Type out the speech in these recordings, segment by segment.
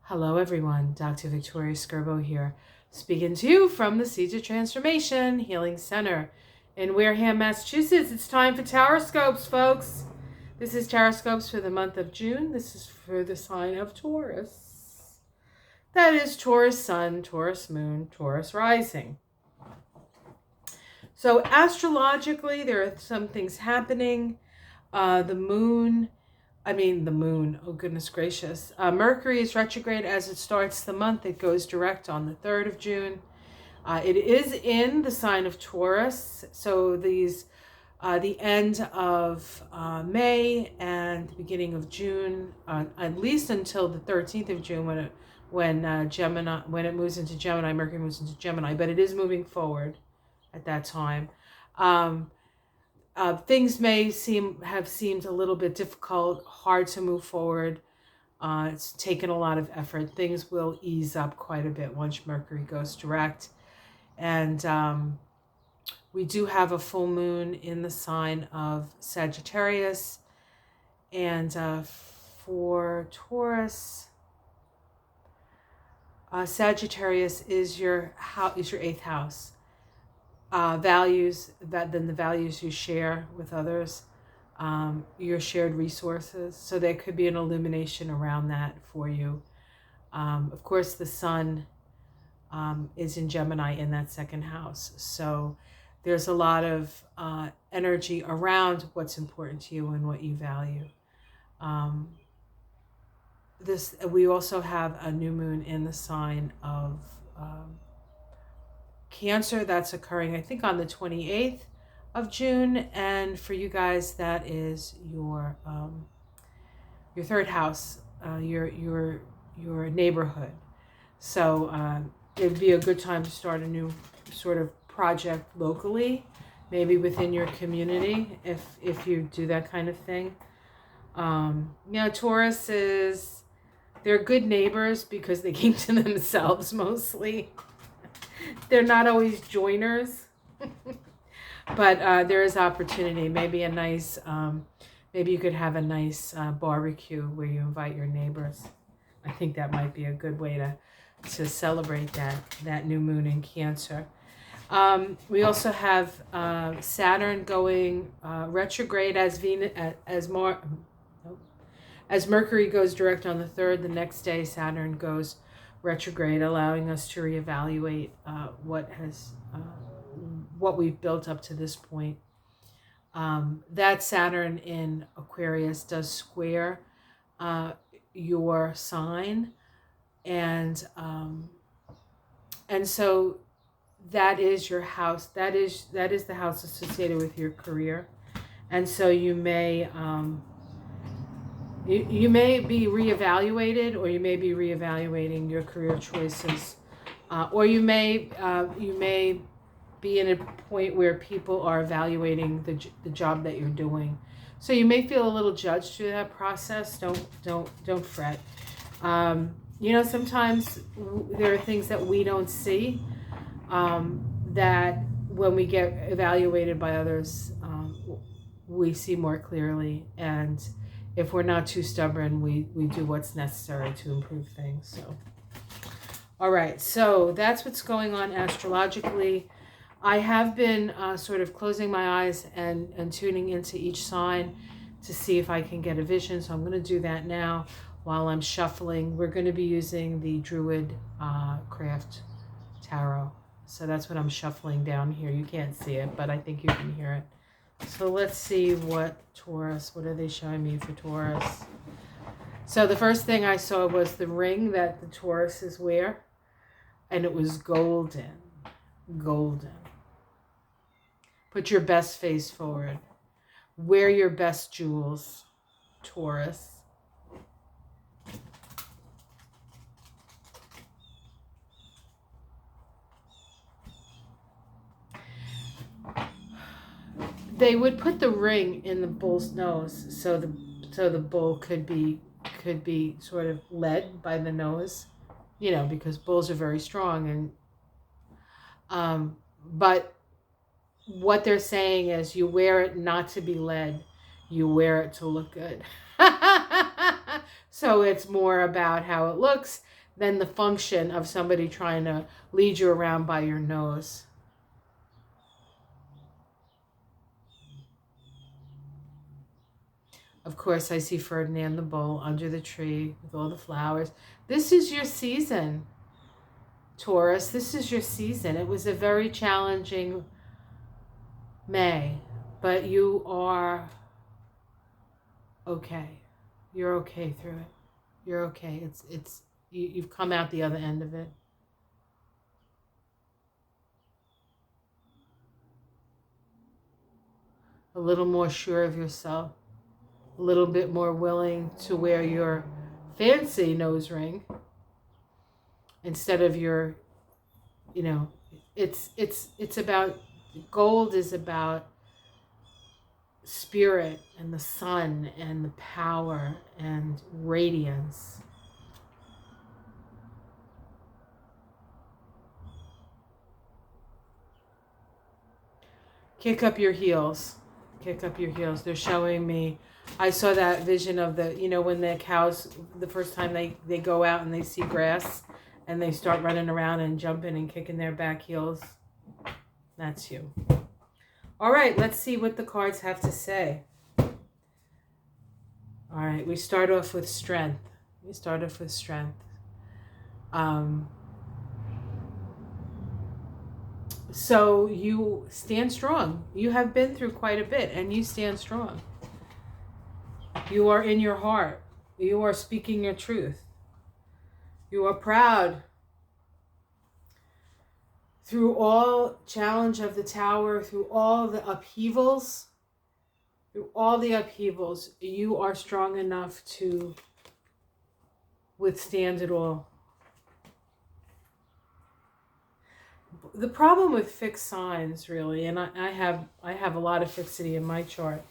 Hello everyone, Dr. Victoria Skirbo here, speaking to you from the Seeds of Transformation Healing Center in Wareham, Massachusetts. It's time for Taroscopes, folks. This is Taroscopes for the month of June. This is for the sign of Taurus. That is Taurus Sun, Taurus Moon, Taurus Rising. So astrologically, there are some things happening. The moon, oh goodness gracious. Mercury is retrograde as it starts the month. It goes direct on the 3rd of June. It is in the sign of Taurus. So the end of May and the beginning of June, at least until the 13th of June when it moves into Gemini, Mercury moves into Gemini, but it is moving forward at that time. Things may have seemed a little bit difficult, hard to move forward. It's taken a lot of effort. Things will ease up quite a bit once Mercury goes direct. And we do have a full moon in the sign of Sagittarius. And for Taurus, Sagittarius is your 8th house. Values, then the values you share with others, your shared resources. So there could be an illumination around that for you. Of course, the sun is in Gemini in that 2nd house. So there's a lot of energy around what's important to you and what you value. We also have a new moon in the sign of Cancer. That's occurring, I think, on the 28th of June. And for you guys, that is your 3rd house, your neighborhood. So it would be a good time to start a new sort of project locally, maybe within your community, if you do that kind of thing. Taurus they're good neighbors because they keep to themselves mostly. They're not always joiners, but there is opportunity. Maybe maybe you could have a nice barbecue where you invite your neighbors. I think that might be a good way to celebrate that new moon in Cancer. We also have Saturn going retrograde as Mercury goes direct on the 3rd. The next day, Saturn goes retrograde, allowing us to reevaluate what we've built up to this point. That Saturn in Aquarius does square your sign, and so that is your house. That is the house associated with your career, and so you may. You may be reevaluated, or you may be reevaluating your career choices, or you may be in a point where people are evaluating the job that you're doing. So you may feel a little judged through that process. Don't fret. Sometimes there are things that we don't see that when we get evaluated by others, we see more clearly. And if we're not too stubborn, we do what's necessary to improve things. So, all right, so that's what's going on astrologically. I have been sort of closing my eyes and tuning into each sign to see if I can get a vision. So I'm going to do that now while I'm shuffling. We're going to be using the Druid Craft Tarot. So that's what I'm shuffling down here. You can't see it, but I think you can hear it. So let's see what are they showing me for Taurus? So the first thing I saw was the ring that the Tauruses wear, and it was golden. Put your best face forward. Wear your best jewels, Taurus. They would put the ring in the bull's nose, so the bull could be sort of led by the nose, because bulls are very strong. And but what they're saying is, you wear it not to be led, you wear it to look good. So it's more about how it looks than the function of somebody trying to lead you around by your nose. Of course, I see Ferdinand the Bull under the tree with all the flowers. This is your season, Taurus. This is your season. It was a very challenging May, but you are okay. You're okay through it. You're okay. You've come out the other end of it. A little more sure of yourself. A little bit more willing to wear your fancy nose ring instead of your, it's about, gold is about spirit and the sun and the power and radiance. Kick up your heels. Kick up your heels. They're showing me, I saw that vision of the, when the cows, the first time they go out and they see grass and they start running around and jumping and kicking their back heels. That's you. All right, let's see what the cards have to say. All right, we start off with strength. So you stand strong. You have been through quite a bit and you stand strong. You are in your heart. You are speaking your truth. You are proud. Through all challenge of the tower, through all the upheavals, you are strong enough to withstand it all. The problem with fixed signs, really, and I have a lot of fixity in my chart,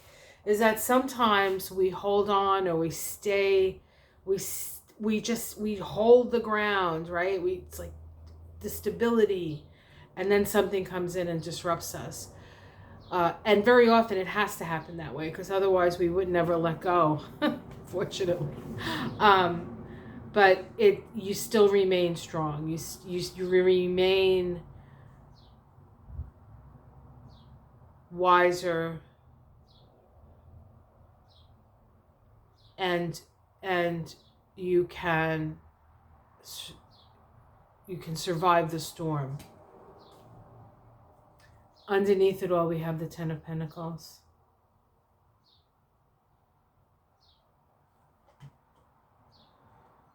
is that sometimes we hold on or we stay, we hold the ground, right? It's like the stability, and then something comes in and disrupts us. And very often it has to happen that way, because otherwise we would never let go, fortunately. But you still remain strong. You remain wiser and you can survive the storm. Underneath it all, we have the Ten of Pentacles.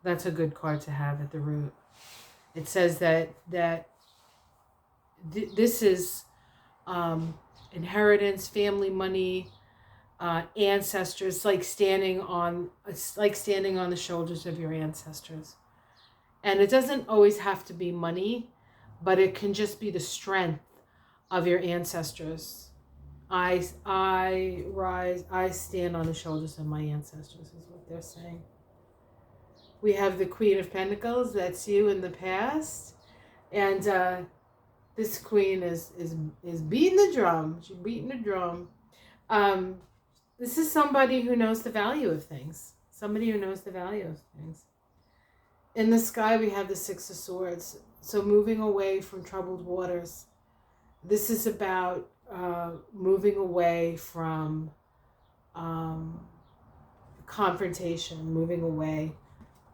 That's a good card to have at the root. It says that this is inheritance, family, money, ancestors. It's like standing on the shoulders of your ancestors. And it doesn't always have to be money, but it can just be the strength of your ancestors. I stand on the shoulders of my ancestors, is what they're saying. We have the Queen of Pentacles. That's you in the past. And this queen is beating the drum. She's beating the drum. This is somebody who knows the value of things. In the sky, we have the Six of Swords. So moving away from troubled waters. This is about moving away from confrontation, moving away.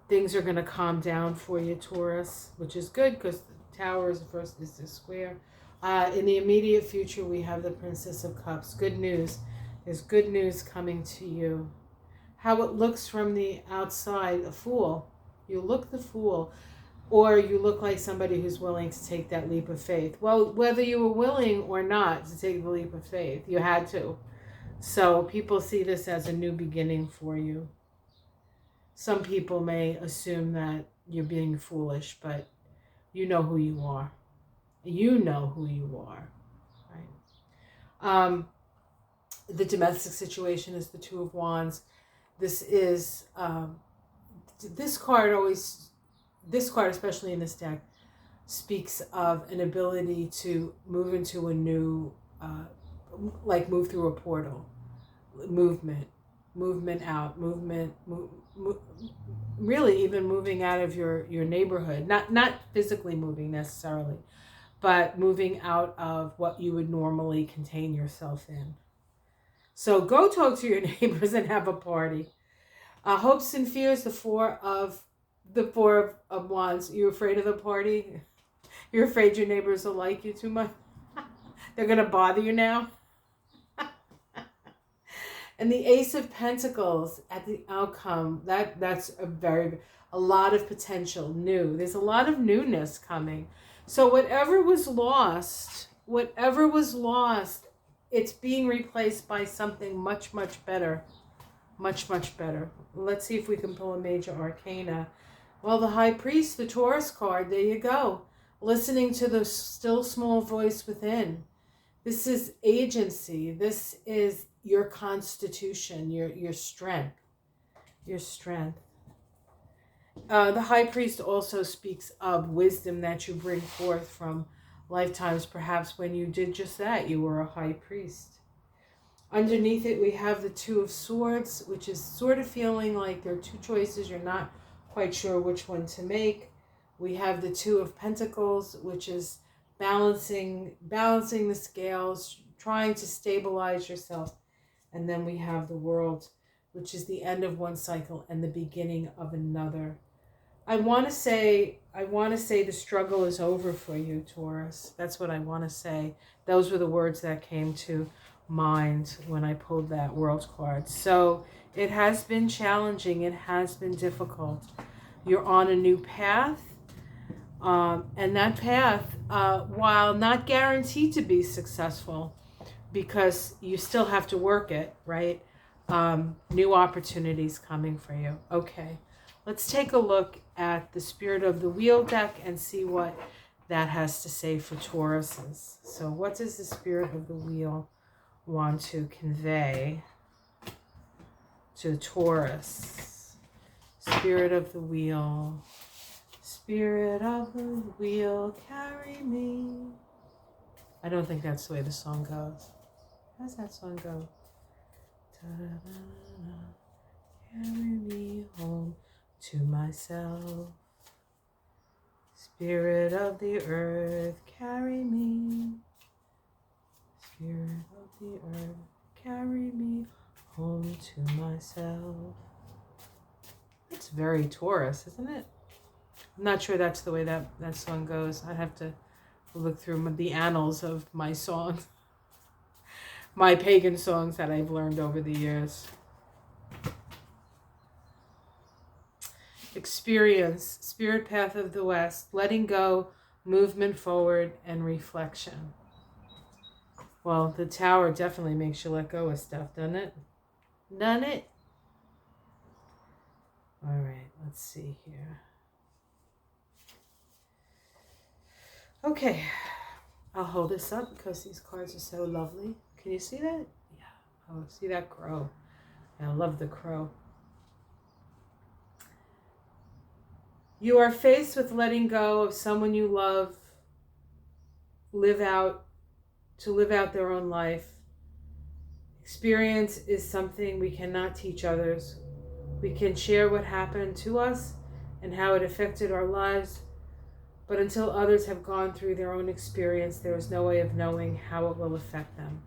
Things are going to calm down for you, Taurus, which is good because the Tower is the square. In the immediate future, we have the Princess of Cups. Good news. There's good news coming to you. How it looks from the outside, a fool. You look the fool. Or you look like somebody who's willing to take that leap of faith. Well, whether you were willing or not to take the leap of faith, you had to. So people see this as a new beginning for you. Some people may assume that you're being foolish, but you know who you are. You know who you are, right? The domestic situation is the Two of Wands. This is, this card, especially in this deck, speaks of an ability to move into a new, like move through a portal, movement, movement out, really even moving out of your neighborhood, not physically moving necessarily, but moving out of what you would normally contain yourself in. So go talk to your neighbors and have a party. Hopes and fears, the four of wands. You afraid of the party? You're afraid your neighbors will like you too much? They're gonna bother you now? And the Ace of Pentacles at the outcome, that's a lot of potential new. There's a lot of newness coming. So whatever was lost, it's being replaced by something much, much better. Much, much better. Let's see if we can pull a major arcana. Well, the High Priest, the Taurus card, there you go. Listening to the still small voice within. This is agency. This is your constitution, your strength. Your strength. The High Priest also speaks of wisdom that you bring forth from lifetimes, perhaps when you did just that. You were a High Priest. Underneath it, we have the Two of Swords, which is sort of feeling like there are two choices. You're not quite sure which one to make. We have the Two of Pentacles, which is balancing the scales, trying to stabilize yourself. And then we have the World, which is the end of one cycle and the beginning of another. I want to say the struggle is over for you, Taurus. That's what I want to say. Those were the words that came to mind when I pulled that World card. So it has been challenging. It has been difficult. You're on a new path. And that path, while not guaranteed to be successful, because you still have to work it, right? New opportunities coming for you. Okay, let's take a look at the Spirit of the Wheel deck and see what that has to say for Tauruses. So what does the Spirit of the Wheel want to convey to Taurus? Spirit of the Wheel. Spirit of the Wheel, carry me. I don't think that's the way the song goes. How's that song go? Carry me home to myself. Spirit of the earth, carry me. Spirit of the earth, carry me home to myself. That's very Taurus, isn't it? I'm not sure that's the way that song goes. I'd have to look through the annals of my songs. My pagan songs that I've learned over the years. Experience, Spirit Path of the West, letting go, movement forward, and reflection. Well, the Tower definitely makes you let go of stuff, doesn't it? Done it? All right, let's see here. Okay, I'll hold this up because these cards are so lovely. Can you see that? Yeah. Oh, see that crow? I love the crow. You are faced with letting go of someone you love, to live out their own life. Experience is something we cannot teach others. We can share what happened to us and how it affected our lives, but until others have gone through their own experience, there is no way of knowing how it will affect them.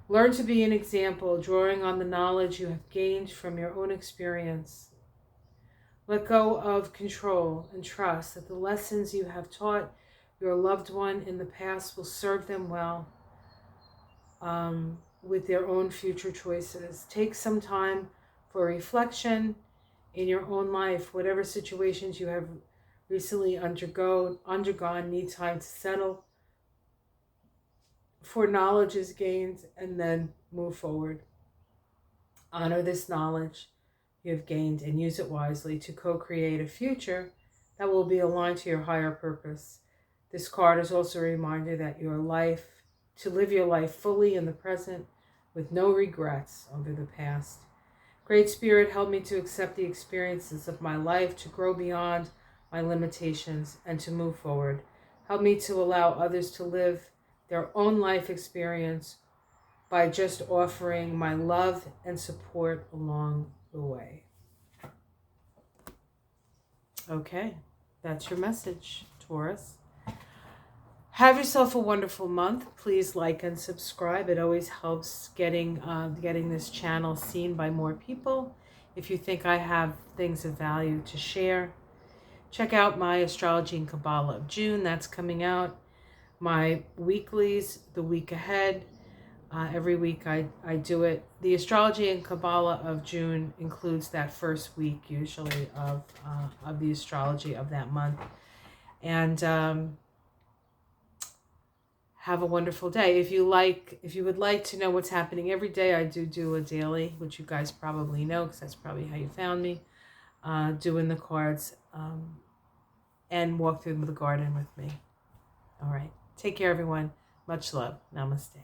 Learn to be an example, drawing on the knowledge you have gained from your own experience. Let go of control and trust that the lessons you have taught your loved one in the past will serve them well with their own future choices. Take some time for reflection in your own life. Whatever situations you have recently undergone need time to settle, for knowledge is gained, and then move forward. Honor this knowledge you have gained and use it wisely to co-create a future that will be aligned to your higher purpose. This card is also a reminder that to live your life fully in the present with no regrets over the past. Great Spirit, help me to accept the experiences of my life, to grow beyond my limitations, and to move forward. Help me to allow others to live their own life experience by just offering my love and support along the way. Okay, that's your message, Taurus. Have yourself a wonderful month. Please like and subscribe. It always helps getting this channel seen by more people. If you think I have things of value to share, check out my Astrology and Kabbalah of June. That's coming out. My weeklies, the week ahead. Every week I do it. The Astrology and Kabbalah of June includes that first week usually of the astrology of that month. And have a wonderful day. If you would like to know what's happening every day, I do a daily, which you guys probably know because that's probably how you found me, doing the cards and walk through the garden with me. All right. Take care, everyone. Much love. Namaste.